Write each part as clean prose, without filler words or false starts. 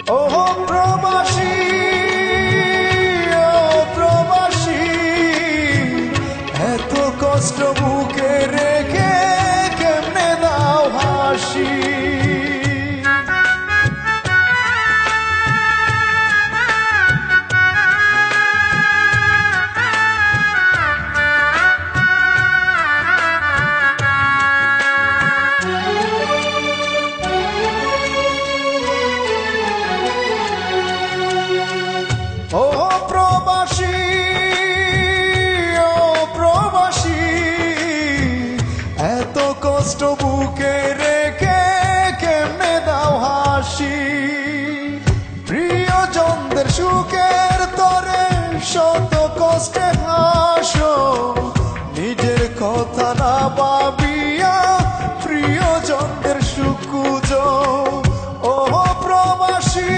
ও প্রবাসী, ও প্রবাসী, এত কষ্ট বুকে রেখে কেমনে দাও হাসি। ও প্রবাসী, ও প্রবাসী, এত কষ্ট বুকে রেখে কেমনে দাও হাসি। প্রিয়জনদের সুখের তরে শত কষ্টে হাসো, নিজের কথা না ভাবিয়া প্রিয়জনদের সুখ খুঁজো। ও প্রবাসী,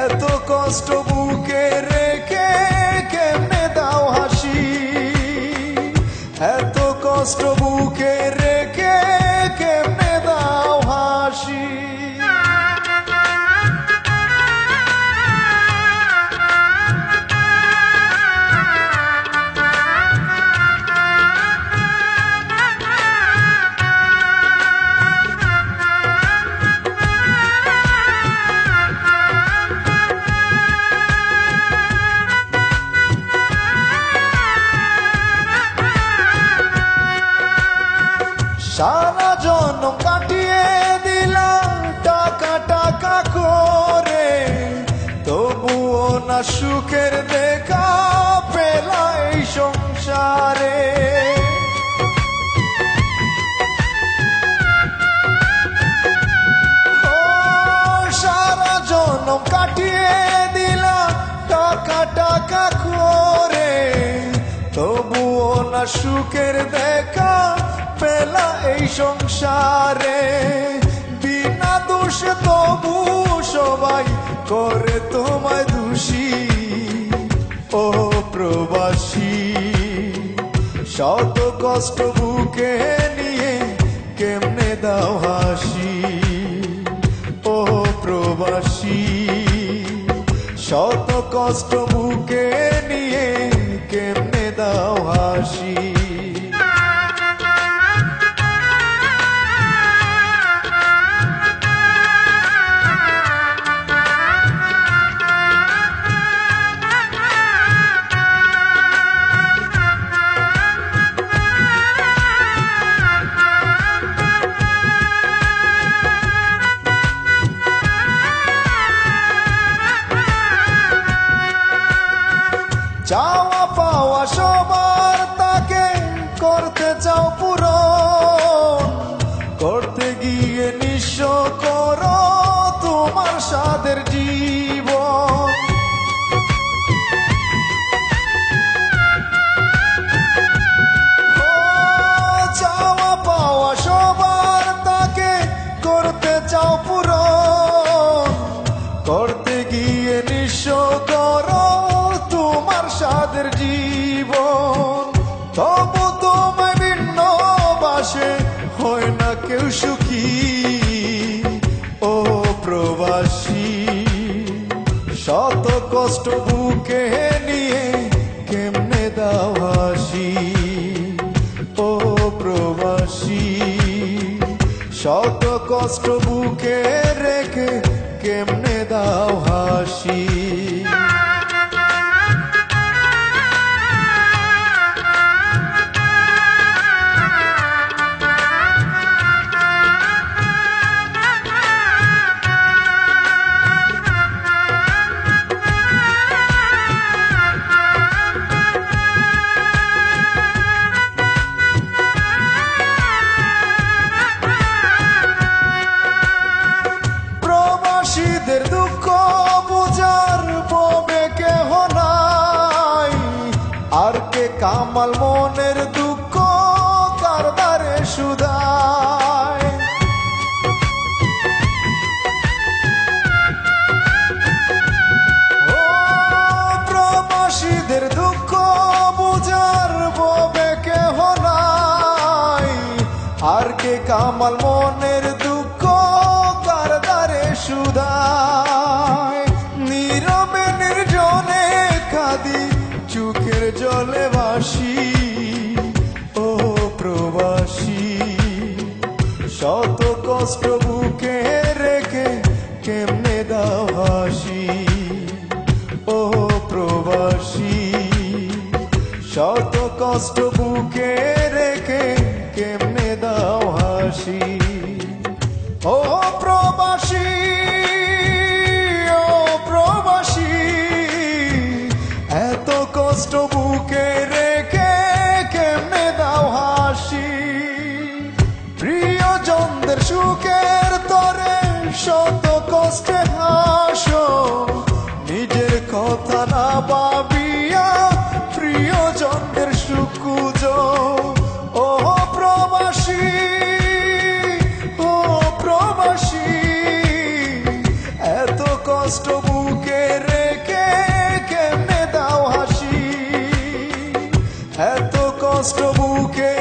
এত কষ্ট বুকে রেখে কেমনে দাও হাসি। এত কষ্ট বুকে রেখে কেমনে দাও হাসি। সারা জন্ম কাটিয়ে দিলাম টাকা টাকা করে, তবুও না সুখের দেখা পেলা এই সংসারে। সারা জন্ম কাটিয়ে দিলাম টাকা টাকা করে, তবুও না সুখের দেখা পেলা এই সংসারে। বিনা দোষে তবু সবাই করে তোমায় দোষী। ও প্রবাসী, শত কষ্ট বুকে নিয়ে কেমনে দাও হাসি। ও প্রবাসী, শত কষ্ট বুকে নিয়ে কেমনে দাও হাসি। চাওয়া পাওয়া সবার তাকে করতে চাও পূরণ, করতে গিয়ে নিঃস্ব করো তোমার সাদের জীবন। চাওয়া পাওয়া সবার তাকে করতে চাও পূরণ, করতে গিয়ে নিঃস্ব করো তোমার সাদের জীবন। তবু তোমায় ভিন্ন বাসে হয় না কেউ সুখী। ও প্রবাসী, শত কষ্ট বুকে নিয়ে কেমনে দাও হাসি। ও প্রবাসী, শত কষ্ট বুকে রেখে কেমনে দাও হাসি। প্রবাসীদের দুঃখ বুঝার ববে কেহ নাই, আর কে কামাল মনের দুঃখ কারবারে সুদায়। প্রবাসীদের দুঃখ বুঝার ববে কেহ নাই, আর কে কামাল মনের দুঃখ কার দ্বারে শুধায় নীরবে নির্জনে কাঁদি চোখের জলে ভাসি ও প্রবাসী শত কষ্ট বুকে রেখে কেমনে দাও হাসি ও প্রবাসী শত কষ্ট বুকে রেখে কেমনে দাও হাসি ও প্রবাসী ও প্রবাসী এত কষ্ট বুকে রেখে কেমনে দাও হাসি প্রিয়জনদের সুখের তরে শত কষ্টে হাসো নিজের কথা না ভাবিয়া প্রিয়জনদের সুখ খুঁজো ও প্রবাসী ও প্রবাসী এত কষ্ট বুকে রেখে কেমনে দাও হাসি এত কষ্ট বুকে